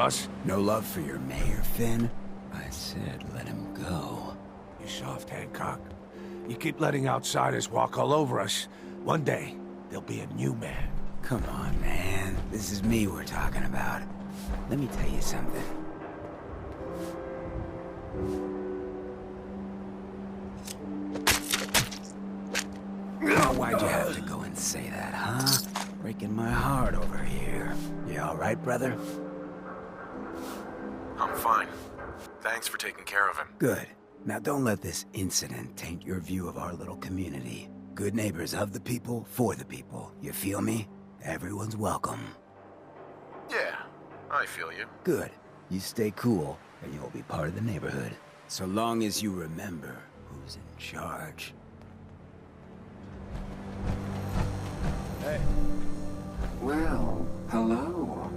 us. No love for your mayor, Finn? I said let him go. You soft, Hancock. You keep letting outsiders walk all over us. One day, there'll be a new man. Come on, man. This is me we're talking about. Let me tell you something. Why'd you have to go and say that, huh? Breaking my heart over here. You all right, brother? I'm fine. Thanks for taking care of him. Good. Now don't let this incident taint your view of our little community. Good neighbors of the people, for the people. You feel me? Everyone's welcome. Yeah, I feel you. Good. You stay cool, and you'll be part of the neighborhood. So long as you remember who's in charge. Hey. Well, hello.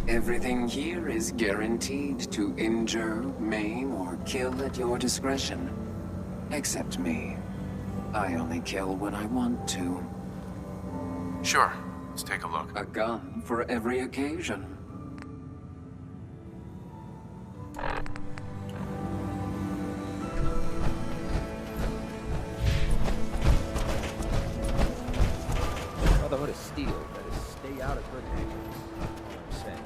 Everything here is guaranteed to injure, maim, or kill at your discretion. Except me. I only kill when I want to. Sure, let's take a look. A gun for every occasion. Brotherhood of Steel better stay out of good hands. I'm saying.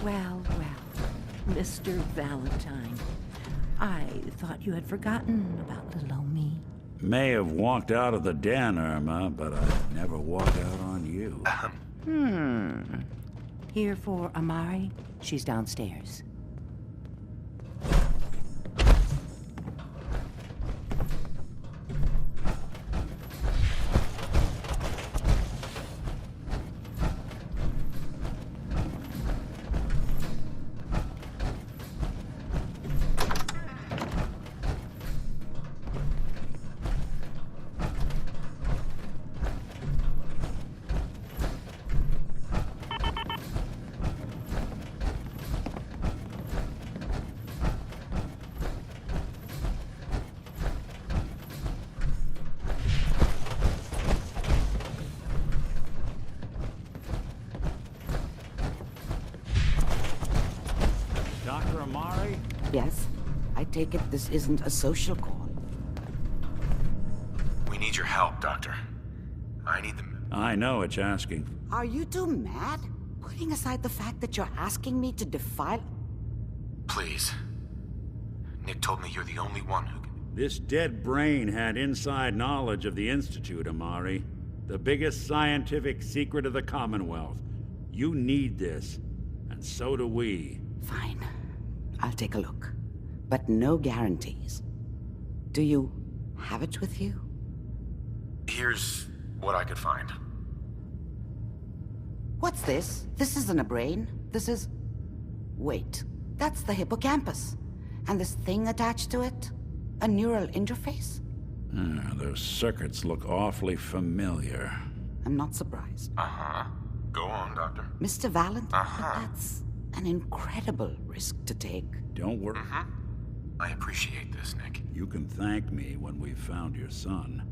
Well, Mr. Valentine. I thought you had forgotten about little old me. May have walked out of the den, Irma, but I'd never walk out on you. Here for Amari? She's downstairs. Dr. Amari? Yes? I take it this isn't a social call. We need your help, Doctor. I need them. I know it's asking. Are you two mad? Putting aside the fact that you're asking me to defile... Please. Nick told me you're the only one who can... This dead brain had inside knowledge of the Institute, Amari. The biggest scientific secret of the Commonwealth. You need this, and so do we. Fine. I'll take a look. But no guarantees. Do you have it with you? Here's what I could find. What's this? This isn't a brain. This is... Wait. That's the hippocampus. And this thing attached to it? A neural interface? Those circuits look awfully familiar. I'm not surprised. Uh-huh. Go on, Doctor. Mr. Valentine, Uh-huh. that's an incredible risk to take. Don't worry. I appreciate this, Nick. You can thank me when we've found your son.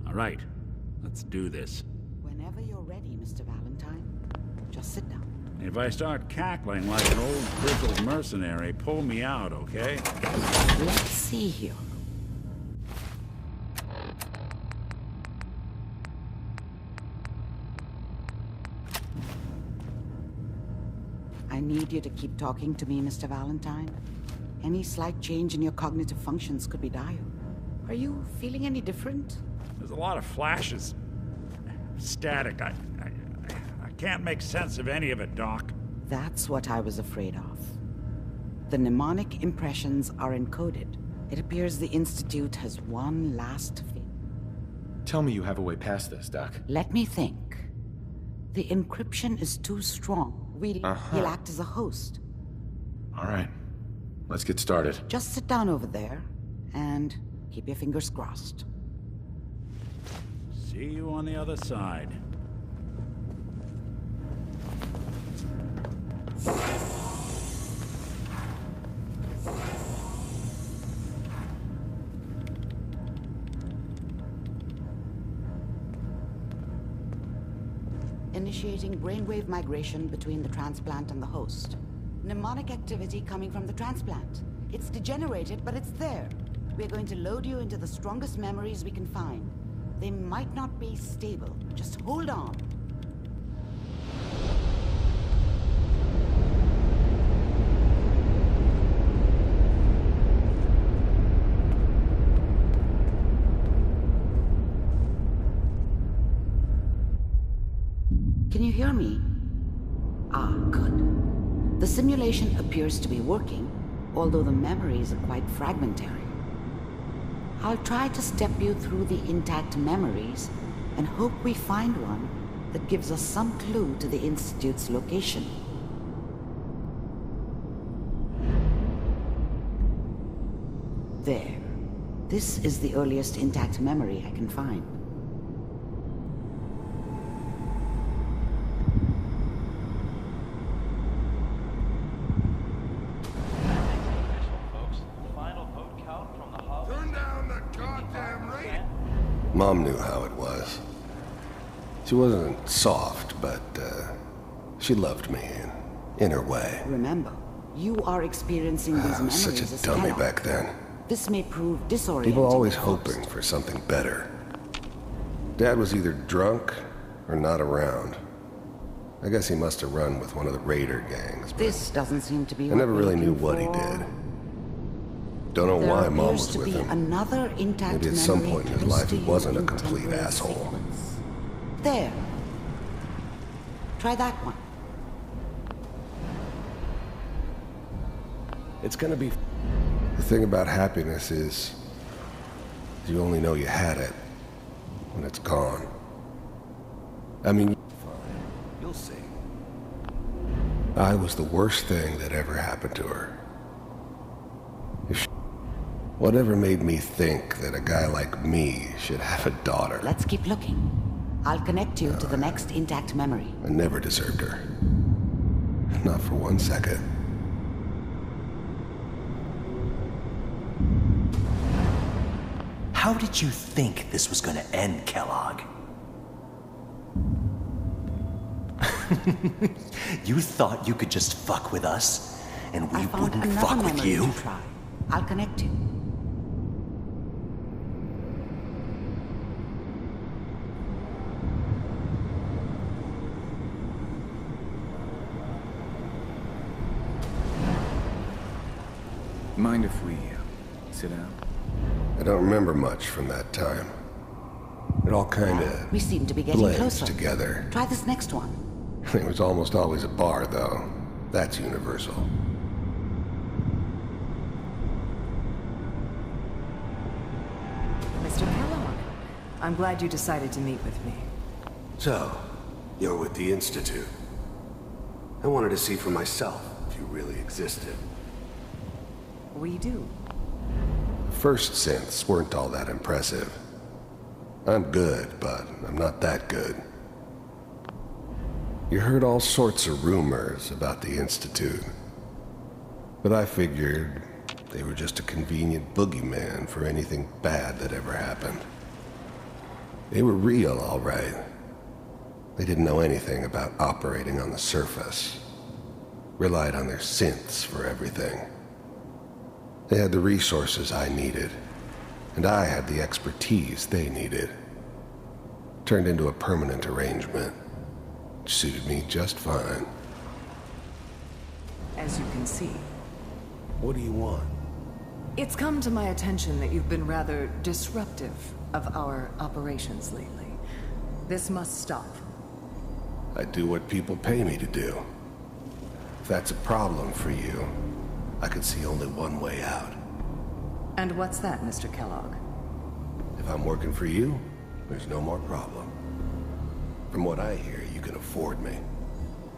All right, let's do this. Whenever you're ready, Mr. Valentine, just sit down. If I start cackling like an old grizzled mercenary, pull me out, okay? Let's see here. I need you to keep talking to me, Mr. Valentine. Any slight change in your cognitive functions could be dire. Are you feeling any different? There's a lot of flashes. Static. I can't make sense of any of it, Doc. That's what I was afraid of. The mnemonic impressions are encoded. It appears the Institute has one last thing. Tell me you have a way past this, Doc. Let me think. The encryption is too strong. He'll act as a host. All right. Let's get started. Just sit down over there and keep your fingers crossed. See you on the other side. Initiating brainwave migration between the transplant and the host. Mnemonic activity coming from the transplant. It's degenerated, but it's there. We're going to load you into the strongest memories we can find. They might not be stable. Just hold on. Can you hear me? Ah, good. The simulation appears to be working, although the memories are quite fragmentary. I'll try to step you through the intact memories and hope we find one that gives us some clue to the Institute's location. There. This is the earliest intact memory I can find. Mom knew how it was. She wasn't soft, but she loved me in her way. Remember, you are experiencing these I was memories such a as dummy Kellogg. back then. This may prove disorienting. People always at hoping first. for something better. Dad was either drunk or not around. I guess he must have run with one of the raider gangs, but This doesn't seem to be. I what never we're really knew looking what he for. did. Don't know There why Mom appears was to with be him. another intact Maybe at some memory point in his close life to he you wasn't a in complete temporal asshole. sequence. There. Try that one. It's gonna be... The thing about happiness is you only know you had it when it's gone. I mean, You'll see. I was the worst thing that ever happened to her. Whatever made me think that a guy like me should have a daughter? Let's keep looking. I'll connect you to the next intact memory. I never deserved her. Not for 1 second. How did you think this was gonna end, Kellogg? You thought you could just fuck with us, and we I found wouldn't another fuck with memory you? to try. I'll connect you. Mind if we sit down? I don't remember much from that time. It all kinda We seem to be getting blends closer. together. Try this next one. It was almost always a bar, though. That's universal. Mr. Kellogg, I'm glad you decided to meet with me. So, you're with the Institute. I wanted to see for myself if you really existed. We do. First synths weren't all that impressive. I'm good, but I'm not that good. You heard all sorts of rumors about the Institute. But I figured they were just a convenient boogeyman for anything bad that ever happened. They were real, all right. They didn't know anything about operating on the surface. Relied on their synths for everything. They had the resources I needed, and I had the expertise they needed. Turned into a permanent arrangement, which suited me just fine. As you can see. What do you want? It's come to my attention that you've been rather disruptive of our operations lately. This must stop. I do what people pay me to do. If that's a problem for you, I could see only one way out. And what's that, Mr. Kellogg? If I'm working for you, there's no more problem. From what I hear, you can afford me.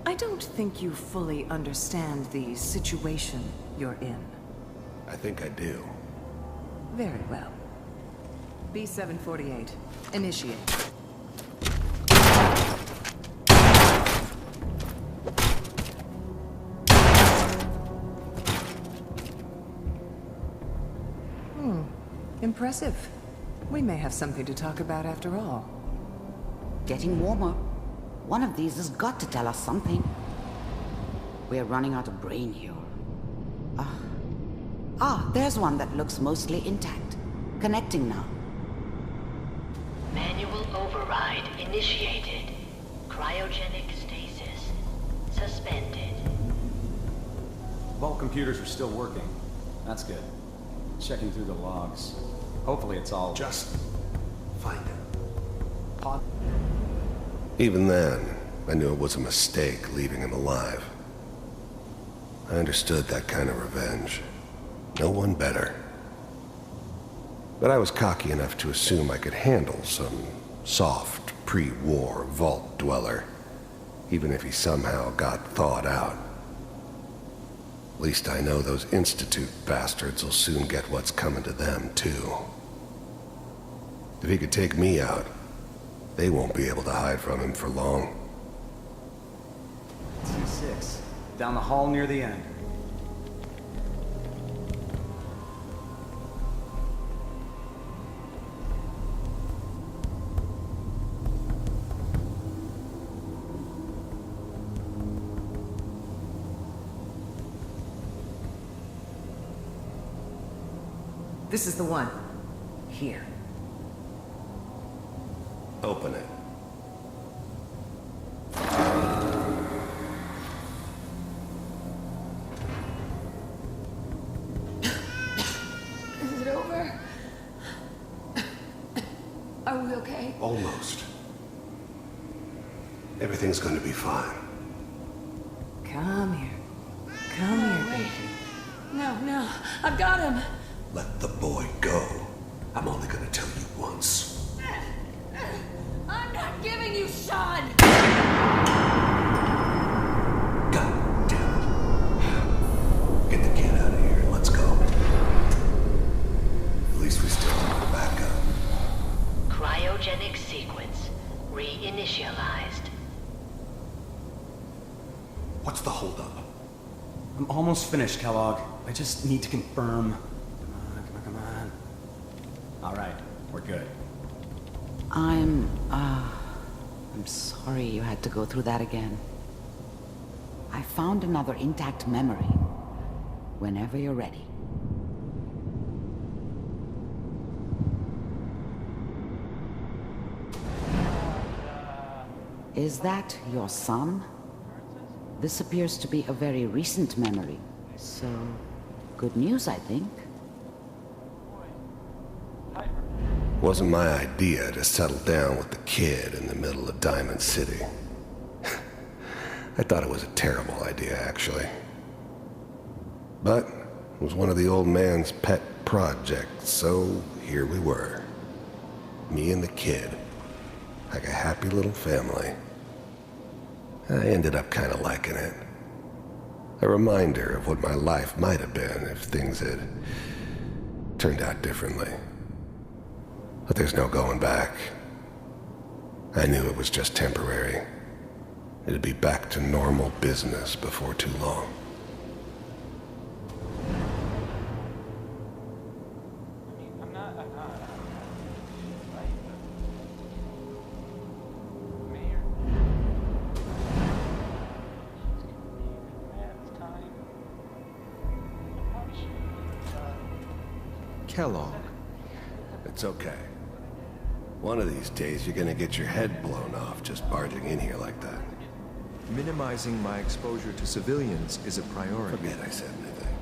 I don't think you fully understand the situation you're in. I think I do. Very well. B-748, initiate. Impressive. We may have something to talk about after all. Getting warmer. One of these has got to tell us something. We're running out of brain here. There's one that looks mostly intact. Connecting now. Manual override initiated. Cryogenic stasis suspended. Vault computers are still working. That's good. Checking through the logs. Hopefully it's all... Just find him. Even then, I knew it was a mistake leaving him alive. I understood that kind of revenge. No one better. But I was cocky enough to assume I could handle some soft, pre-war vault dweller, even if he somehow got thawed out. At least I know those Institute bastards will soon get what's coming to them, too. If he could take me out, they won't be able to hide from him for long. T6. Down the hall near the end. This is the one. Here. Open it. Is it over? Are we okay? Almost. Everything's gonna be fine. Come here. Come here, baby. No. I've got him. Let the boy go. I'm only gonna tell you once. I'm not giving you Sean! God damn it. Get the kid out of here and let's go. At least we still have a backup. Cryogenic sequence reinitialized. What's the holdup? I'm almost finished, Kellogg. I just need to confirm. Come on. All right, we're good. I'm sorry you had to go through that again. I found another intact memory. Whenever you're ready. Is that your son? This appears to be a very recent memory, so good news, I think. Wasn't my idea to settle down with the kid in the middle of Diamond City. I thought it was a terrible idea, actually. But it was one of the old man's pet projects, so here we were. Me and the kid, like a happy little family. I ended up kind of liking it. A reminder of what my life might have been if things had turned out differently. But there's no going back. I knew it was just temporary. It'd be back to normal business before too long. Kellogg. It's okay. One of these days, you're gonna get your head blown off just barging in here like that. Minimizing my exposure to civilians is a priority. Forget I said anything.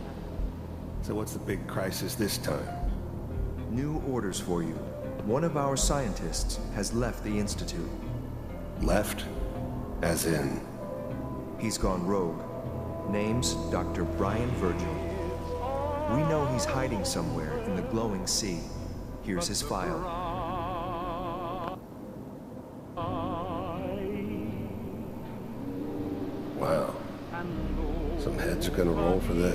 So what's the big crisis this time? New orders for you. One of our scientists has left the Institute. Left? As in? He's gone rogue. Name's Dr. Brian Virgil. We know he's hiding somewhere in the glowing sea. Here's his file. gonna roll for this.